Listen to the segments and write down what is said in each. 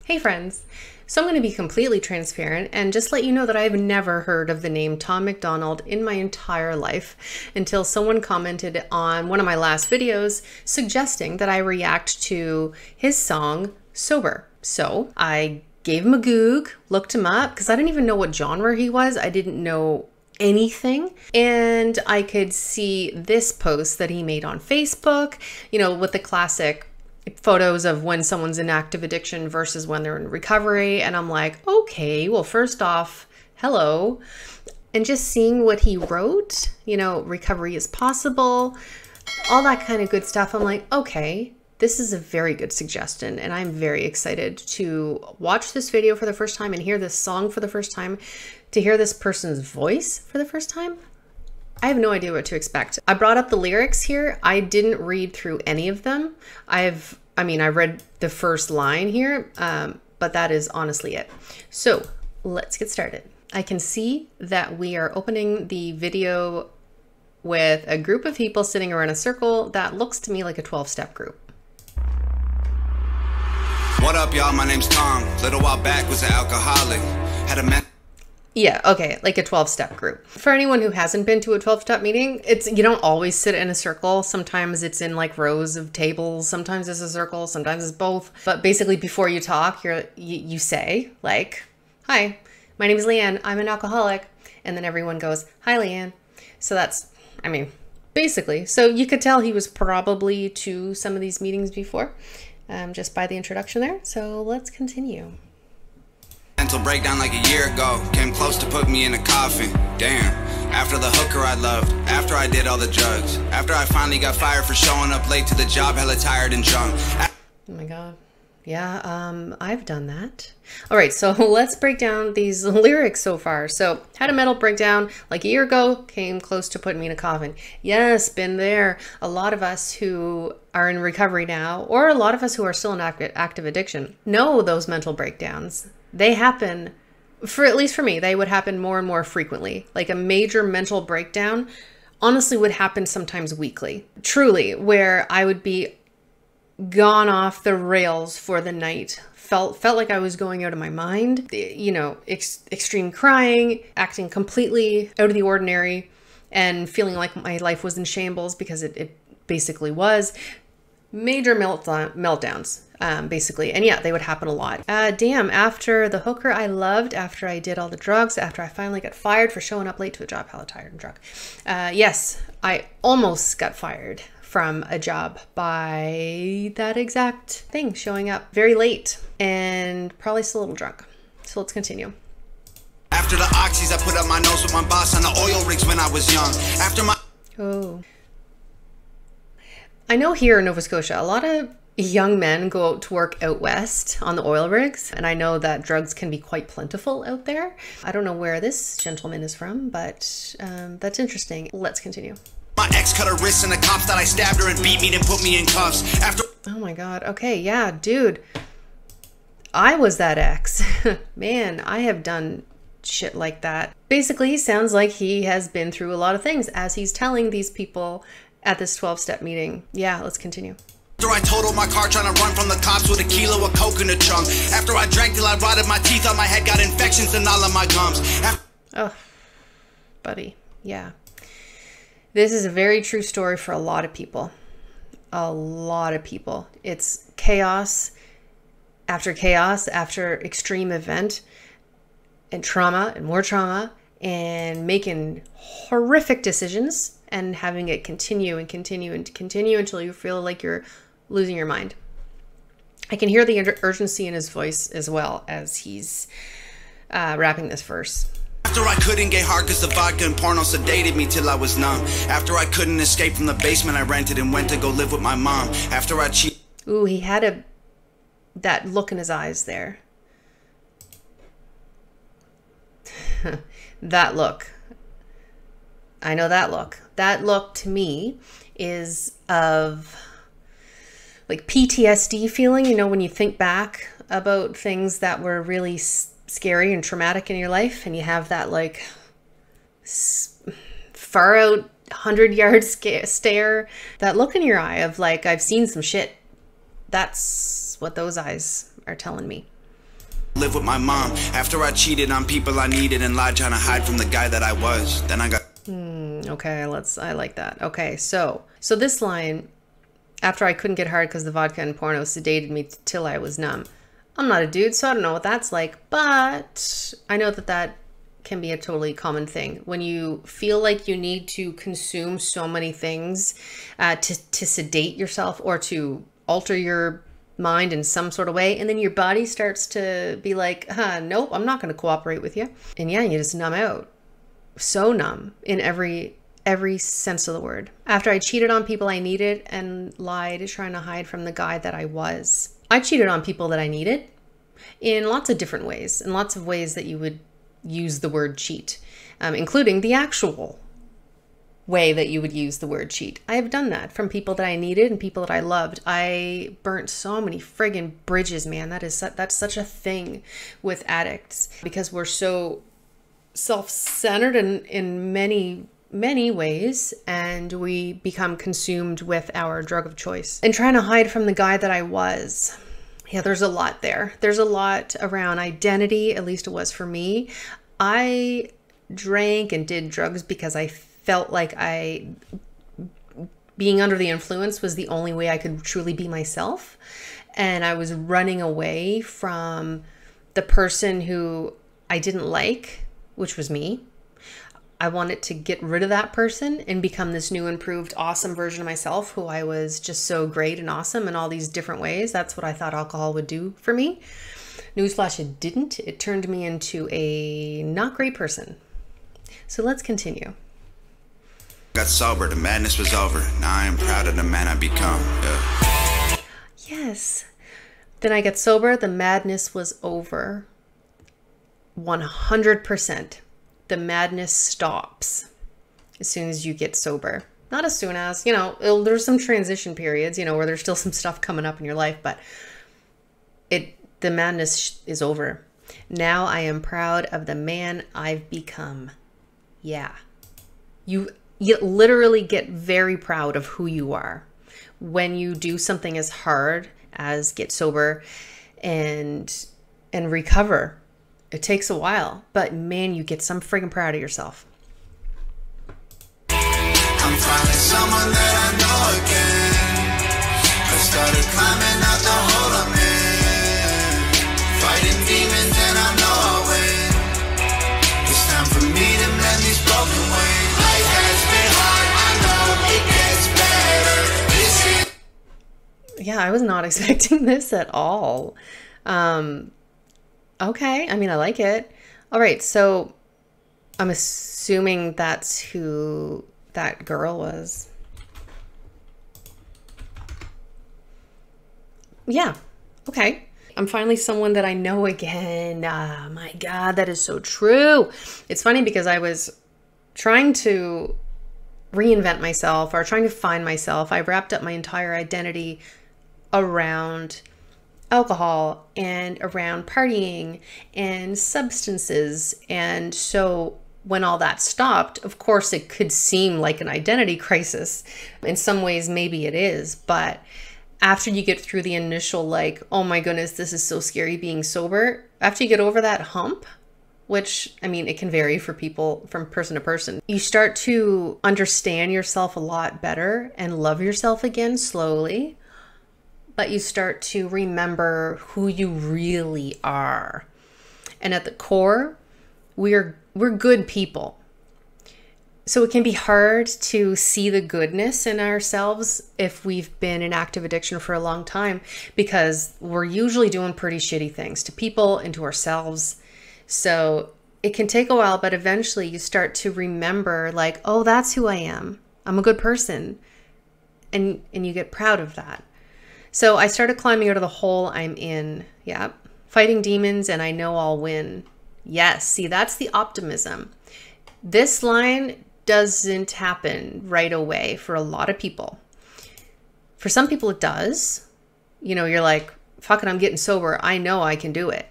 Hey friends! So I'm going to be completely transparent and just let you know that I've never heard of the name Tom MacDonald in my entire life until someone commented on one of my last videos suggesting that I react to his song Sober. So I gave him a Goog, looked him up because I didn't even know what genre he was. I didn't know anything, and I could see this post that he made on Facebook, you know, with the classic photos of when someone's in active addiction versus when they're in recovery. And I'm like, okay, well, first off, hello. And just seeing what he wrote, you know, recovery is possible, all that kind of good stuff. I'm like, okay, this is a very good suggestion. And I'm very excited to watch this video for the first time and hear this song for the first time, to hear this person's voice for the first time. I have no idea what to expect. I brought up the lyrics here. I didn't read through any of them. I read the first line here, but that is honestly it. So let's get started. I can see that we are opening the video with a group of people sitting around a circle that looks to me like a 12-step group. What up, y'all? My name's Tom. Little while back was an alcoholic. Had a Yeah, okay, like a 12-step group. For anyone who hasn't been to a 12-step meeting, you don't always sit in a circle. Sometimes it's in like rows of tables. Sometimes it's a circle. Sometimes it's both. But basically, before you talk, you say like, "Hi, my name is Leanne. I'm an alcoholic," and then everyone goes, "Hi, Leanne." So that's, basically. So you could tell he was probably to some of these meetings before, just by the introduction there. So let's continue. Mental breakdown like a year ago, came close to put me in a coffin. Damn, after the hooker I loved, after I did all the drugs, after I finally got fired for showing up late to the job, hella tired and drunk. Oh my god. Yeah, I've done that. All right, so let's break down these lyrics so far. So, had a mental breakdown like a year ago, came close to putting me in a coffin. Yes, been there. A lot of us who are in recovery now, or a lot of us who are still in active addiction, know those mental breakdowns. They happen, at least for me, they would happen more and more frequently. Like a major mental breakdown honestly would happen sometimes weekly. Truly, where I would be gone off the rails for the night. Felt like I was going out of my mind, you know, extreme crying, acting completely out of the ordinary, and feeling like my life was in shambles because it basically was. Major meltdowns, basically. And yeah, they would happen a lot. Damn, after the hooker I loved, after I did all the drugs, after I finally got fired for showing up late to a job, hella tired and drunk. Yes, I almost got fired from a job by that exact thing, showing up very late and probably still a little drunk. So let's continue. After the oxys, I put up my nose with my boss on the oil rigs when I was young. After my... Oh. I know here in Nova Scotia, a lot of young men go out to work out west on the oil rigs, and I know that drugs can be quite plentiful out there. I don't know where this gentleman is from, but that's interesting. Let's continue. My ex cut her wrists and the cops that I stabbed her and beat me and put me in cuffs. After... Oh my god. Okay, yeah, dude. I was that ex. Man, I have done shit like that. Basically, sounds like he has been through a lot of things as he's telling these people at this 12-step meeting. Yeah, let's continue. After I totaled my car trying to run from the cops with a kilo of coke in the trunk. After I drank till I rotted my teeth on my head, got infections in all of my gums. Oh, buddy. Yeah. This is a very true story for a lot of people. A lot of people. It's chaos after extreme event and trauma and more trauma and making horrific decisions and having it continue and continue and continue until you feel like you're losing your mind. I can hear the urgency in his voice as well as he's rapping this verse. After I couldn't get hard because the vodka and porno sedated me till I was numb. After I couldn't escape from the basement I rented and went to go live with my mom. After I cheated. Ooh, he had that look in his eyes there. That look. I know that look. That look to me is of like PTSD feeling, you know, when you think back about things that were really scary and traumatic in your life and you have that like far out 100-yard stare, that look in your eye of like, I've seen some shit. That's what those eyes are telling me. live with my mom. After I cheated on people I needed and lied trying to hide from the guy that I was. Then I got... Okay, I like that. Okay, so this line, after I couldn't get hard because the vodka and porno sedated me till I was numb. I'm not a dude, so I don't know what that's like, but I know that can be a totally common thing. When you feel like you need to consume so many things to sedate yourself or to alter your mind in some sort of way, and then your body starts to be like, nope, I'm not going to cooperate with you. And yeah, you just numb out. So numb in every sense of the word. After I cheated on people I needed and lied trying to hide from the guy that I was. I cheated on people that I needed in lots of different ways, in lots of ways that you would use the word cheat, including the actual way that you would use the word cheat. I have done that from people that I needed and people that I loved. I burnt so many friggin' bridges, man. That's such a thing with addicts because we're so self-centered in many ways, and we become consumed with our drug of choice and trying to hide from the guy that I was. Yeah, there's a lot there. There's a lot around identity, at least it was for me. I drank and did drugs because I felt like being under the influence was the only way I could truly be myself. And I was running away from the person who I didn't like, which was me. I wanted to get rid of that person and become this new, improved, awesome version of myself who I was just so great and awesome in all these different ways. That's what I thought alcohol would do for me. Newsflash, it didn't. It turned me into a not great person. So let's continue. Got sober, the madness was over. Now I am proud of the man I become. Yeah. Yes. Then I got sober, the madness was over. 100%. The madness stops as soon as you get sober. Not as soon as, there's some transition periods, where there's still some stuff coming up in your life, but the madness is over. Now I am proud of the man I've become. Yeah. You literally get very proud of who you are when you do something as hard as get sober and recover. It takes a while, but man, you get some friggin' proud of yourself. I'm finding someone that I know again. I started climbing out the hole I'm in, fighting demons and I know I'll win. It's time for me to mend these broken ways. Life has been hard, I know it gets better. Yeah, I was not expecting this at all. Okay, I mean, I like it. All right, so I'm assuming that's who that girl was. Yeah, okay. I'm finally someone that I know again. Oh my God, that is so true. It's funny because I was trying to reinvent myself or trying to find myself. I wrapped up my entire identity around alcohol and around partying and substances. And so when all that stopped, of course, it could seem like an identity crisis. In some ways, maybe it is. But after you get through the initial, like, oh my goodness, this is so scary being sober, after you get over that hump, which, I mean, it can vary for people from person to person, you start to understand yourself a lot better and love yourself again slowly. But you start to remember who you really are. And at the core, we're good people. So it can be hard to see the goodness in ourselves if we've been in active addiction for a long time, because we're usually doing pretty shitty things to people and to ourselves. So it can take a while, but eventually you start to remember, like, oh, that's who I am. I'm a good person. And you get proud of that. So I started climbing out of the hole I'm in. Yeah. Fighting demons and I know I'll win. Yes. See, that's the optimism. This line doesn't happen right away for a lot of people. For some people it does. You're like, fuck it, I'm getting sober. I know I can do it.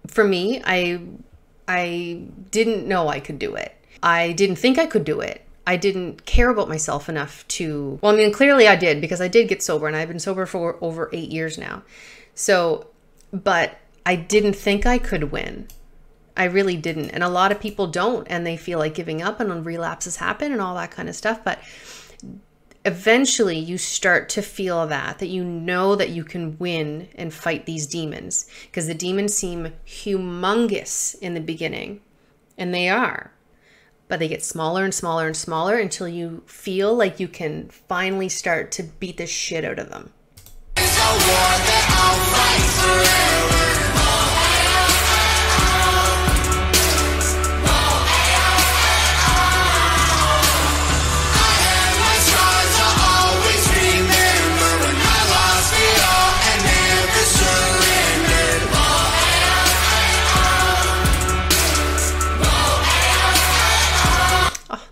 For me, I didn't know I could do it. I didn't think I could do it. I didn't care about myself enough to, well, I mean, clearly I did, because I did get sober and I've been sober for over 8 years now. So, but I didn't think I could win. I really didn't. And a lot of people don't, and they feel like giving up, and relapses happen and all that kind of stuff. But eventually you start to feel that you know that you can win and fight these demons, because the demons seem humongous in the beginning, and they are, but they get smaller and smaller and smaller until you feel like you can finally start to beat the shit out of them. It's a war that I'll fight forever.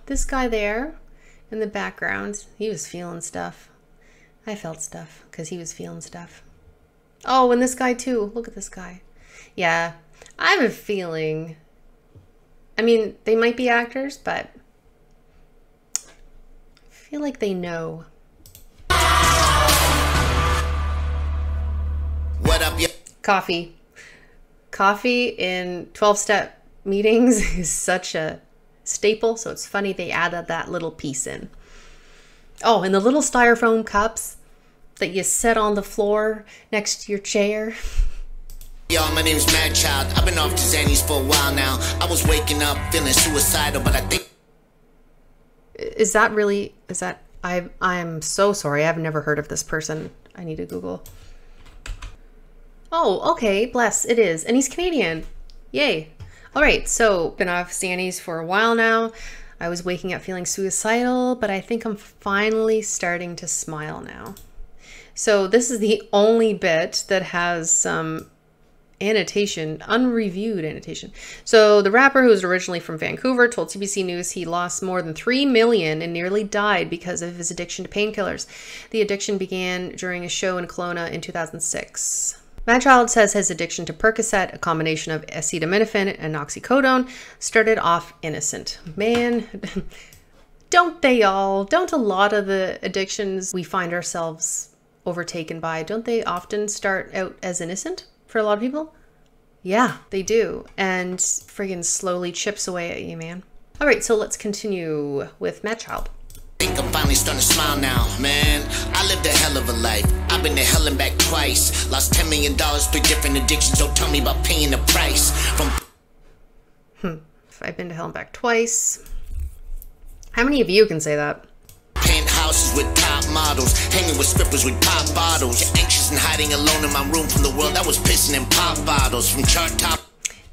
This guy there in the background, he was feeling stuff. I felt stuff because he was feeling stuff. Oh, and this guy too. Look at this guy. Yeah, I have a feeling. I mean, they might be actors, but I feel like they know. What up, Coffee. Coffee in 12-step meetings is such a staple, so it's funny they added that little piece in. Oh, and the little styrofoam cups that you set on the floor next to your chair. Yo, my name's Madchild. I've been off the Xannies for a while now. I was waking up feeling suicidal, but I think... Is that really... Is that... I'm so sorry. I've never heard of this person. I need to Google. Oh, okay. Bless. It is. And he's Canadian. Yay. All right, so been off Xannies for a while now. I was waking up feeling suicidal, but I think I'm finally starting to smile now. So this is the only bit that has some annotation, unreviewed annotation. So the rapper, who was originally from Vancouver, told CBC News he lost more than $3 million and nearly died because of his addiction to painkillers. The addiction began during a show in Kelowna in 2006. Madchild says his addiction to Percocet, a combination of acetaminophen and oxycodone, started off innocent. Man, don't they all? Don't a lot of the addictions we find ourselves overtaken by, don't they often start out as innocent for a lot of people? Yeah, they do. And friggin' slowly chips away at you, man. All right, so let's continue with Madchild. I think I'm finally starting to smile now, man. I lived a hell of a life. I've been to hell and back twice. Lost $10 million, 3 different addictions. Don't tell me about paying the price. I've been to hell and back twice. How many of you can say that? Penthouses with top models, hanging with strippers with pop bottles. Anxious and hiding alone in my room from the world that was pissing in pop bottles. From chart top.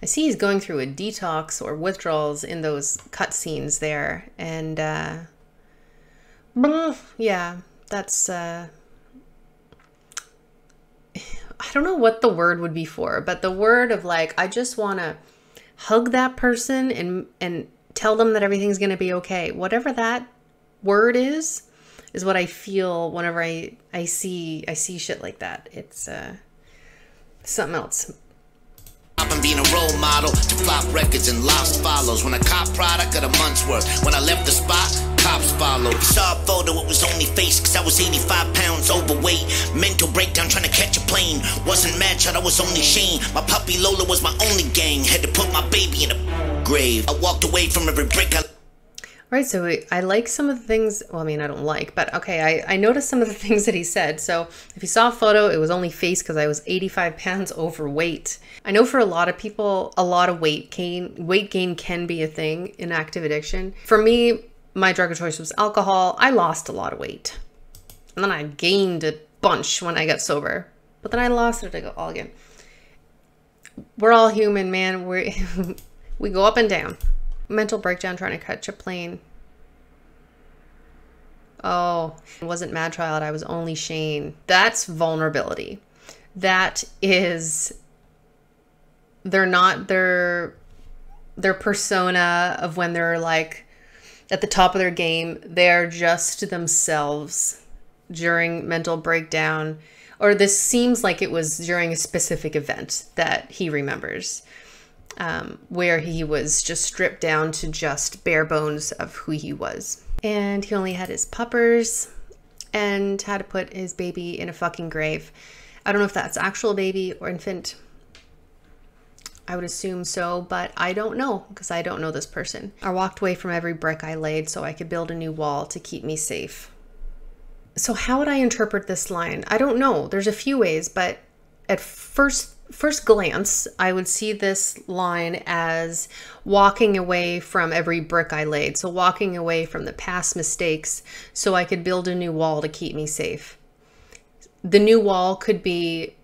I see he's going through a detox or withdrawals in those cutscenes there, and yeah, that's I don't know what the word would be for, but the word of like, I just want to hug that person and tell them that everything's going to be okay. Whatever that word is what I feel whenever I see shit like that. It's something else. And being a role model to flop records and lost follows. When I cop product at a month's worth. When I left the spot, cops followed. If you saw a photo, it was only face, cause I was 85 pounds overweight. Mental breakdown trying to catch a plane. Wasn't Madchild, I was only Shane. My puppy Lola was my only gang. Had to put my baby in a grave. I walked away from every brick I... Right, so I like some of the things, well, I mean, I don't like, but okay, I noticed some of the things that he said. So if you saw a photo, it was only face because I was 85 pounds overweight. I know for a lot of people, a lot of weight gain can be a thing in active addiction. For me, my drug of choice was alcohol. I lost a lot of weight. And then I gained a bunch when I got sober. But then I lost it all again. We're all human, man. We go up and down. Mental breakdown trying to catch a plane. Oh, it wasn't Madchild. I was only Shane. That's vulnerability. That is, they're not their persona of when they're like at the top of their game. They're just themselves during mental breakdown. Or this seems like it was during a specific event that he remembers. Where he was just stripped down to just bare bones of who he was. And he only had his puppers and had to put his baby in a fucking grave. I don't know if that's actual baby or infant. I would assume so, but I don't know because I don't know this person. I walked away from every brick I laid so I could build a new wall to keep me safe. So how would I interpret this line? I don't know. There's a few ways, but at first glance, I would see this line as walking away from every brick I laid. So walking away from the past mistakes so I could build a new wall to keep me safe. The new wall could be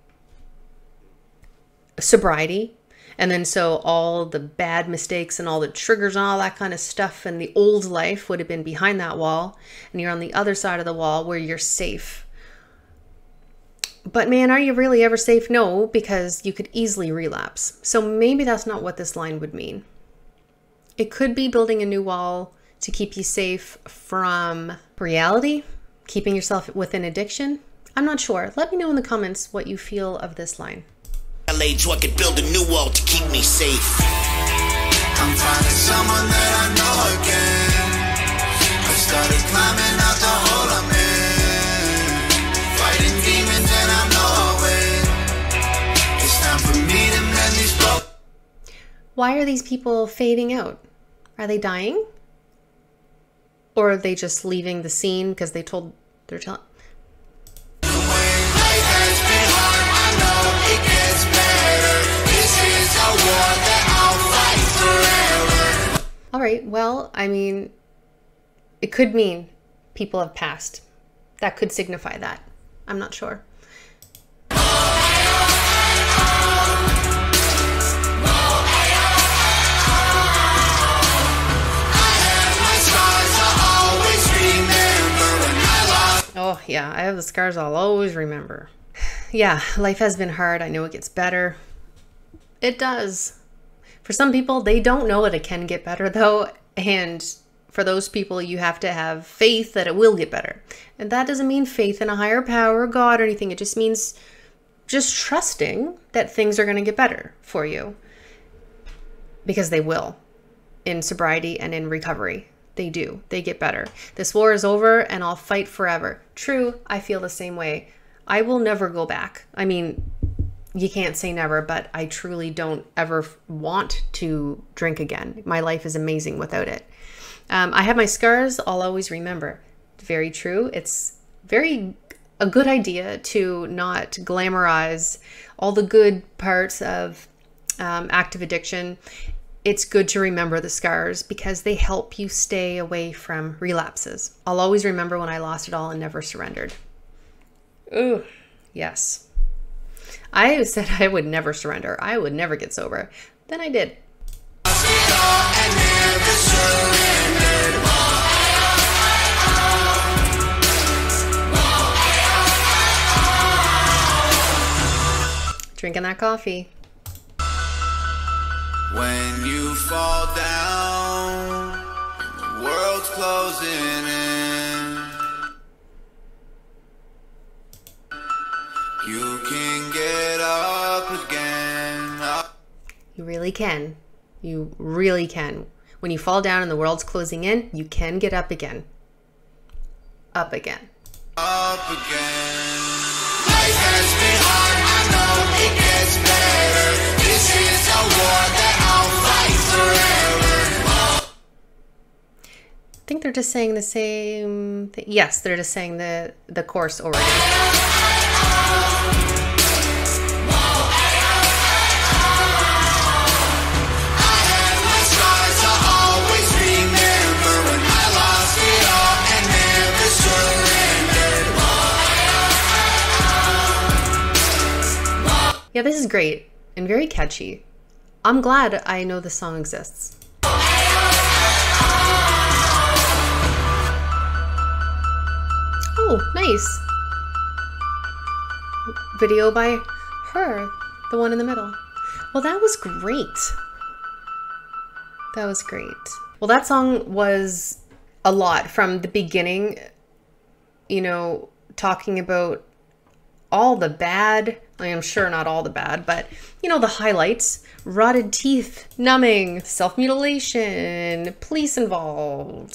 sobriety. And then so all the bad mistakes and all the triggers and all that kind of stuff and the old life would have been behind that wall. And you're on the other side of the wall where you're safe. But man, are you really ever safe? No, because you could easily relapse. So maybe that's not what this line would mean. It could be building a new wall to keep you safe from reality, keeping yourself within addiction. I'm not sure. Let me know in the comments what you feel of this line. I laid so I could build a new wall to keep me safe. I'm finding someone that I know again. I started climbing out the hole I'm in, fighting demons and I know I'll win. It's time for me to mend these broken. Why are these people fading out? Are they dying? Or are they just leaving the scene because they're telling? All right, well, I mean, it could mean people have passed. That could signify that. I'm not sure. Oh, yeah, I have the scars I'll always remember. Yeah, life has been hard. I know it gets better. It does. For some people, they don't know that it can get better, though. And for those people, you have to have faith that it will get better. And that doesn't mean faith in a higher power, God, or anything. It just means just trusting that things are going to get better for you. Because they will. In sobriety and in recovery. They do. They get better. This war is over and I'll fight forever. True, I feel the same way. I will never go back. I mean, you can't say never, but I truly don't ever want to drink again. My life is amazing without it. I have my scars. I'll always remember. Very true. It's a good idea to not glamorize all the good parts of active addiction. It's good to remember the scars because they help you stay away from relapses. I'll always remember when I lost it all and never surrendered. Ooh, yes. I said I would never surrender. I would never get sober. Then I did. Drinking that coffee. When you fall down, the world's closing in. You can get up again. You really can. You really can. When you fall down and the world's closing in, you can get up again. Up again. Up again. Life has been hard, I know it gets better. This is a war that I'll fight forever. I think they're just saying the same thing. Yes, they're just saying the chorus over again. Yeah, this is great and very catchy. I'm glad I know this song exists. Oh, nice. Video by her, the one in the middle. Well, that was great. That was great. Well, that song was a lot from the beginning, you know, talking about all the bad, I'm sure not all the bad, but you know, the highlights: rotted teeth, numbing, self-mutilation, police involved,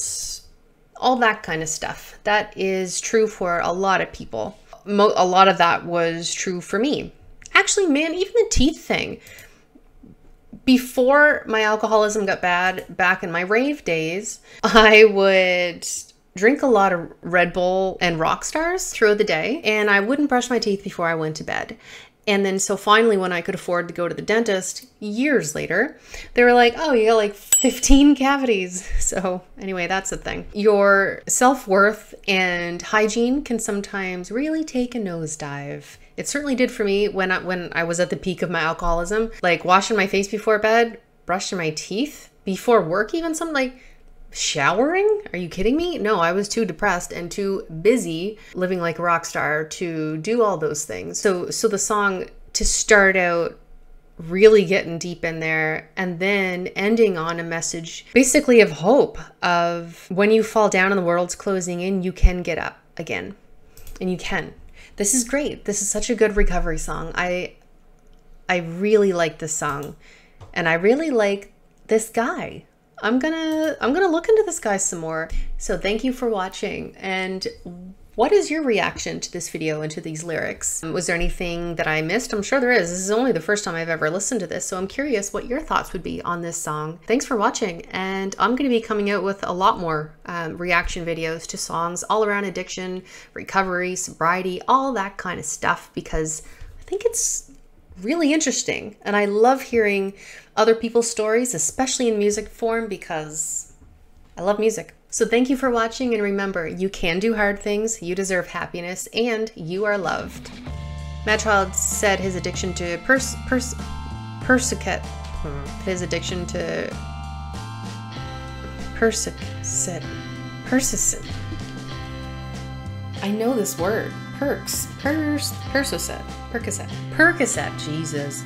all that kind of stuff. That is true for a lot of people. A lot of that was true for me. Actually, man, even the teeth thing. before my alcoholism got bad, back in my rave days, I would drink a lot of Red Bull and Rockstars throughout the day, and I wouldn't brush my teeth before I went to bed. And then so finally, when I could afford to go to the dentist years later, they were like, oh, you got like 15 cavities. So anyway, that's the thing. Your self-worth and hygiene can sometimes really take a nosedive. It certainly did for me when I was at the peak of my alcoholism, like washing my face before bed, brushing my teeth before work, even something like showering? Are you kidding me? No, I was too depressed and too busy living like a rock star to do all those things. So the song, to start out really getting deep in there and then ending on a message basically of hope, of when you fall down and the world's closing in, you can get up again, and you can. This is great. This is such a good recovery song. I really like this song, and I really like this guy. I'm gonna look into this guy some more. So thank you for watching. And what is your reaction to this video and to these lyrics? Was there anything that I missed? I'm sure there is. This is only the first time I've ever listened to this, so I'm curious what your thoughts would be on this song. Thanks for watching, and I'm going to be coming out with a lot more reaction videos to songs all around addiction, recovery, sobriety, all that kind of stuff, because I think it's really interesting, and I love hearing other people's stories, especially in music form, because I love music. So thank you for watching, and remember, you can do hard things, you deserve happiness, and you are loved. Madchild said his addiction to Percocet. I know this word. Percocet, Jesus.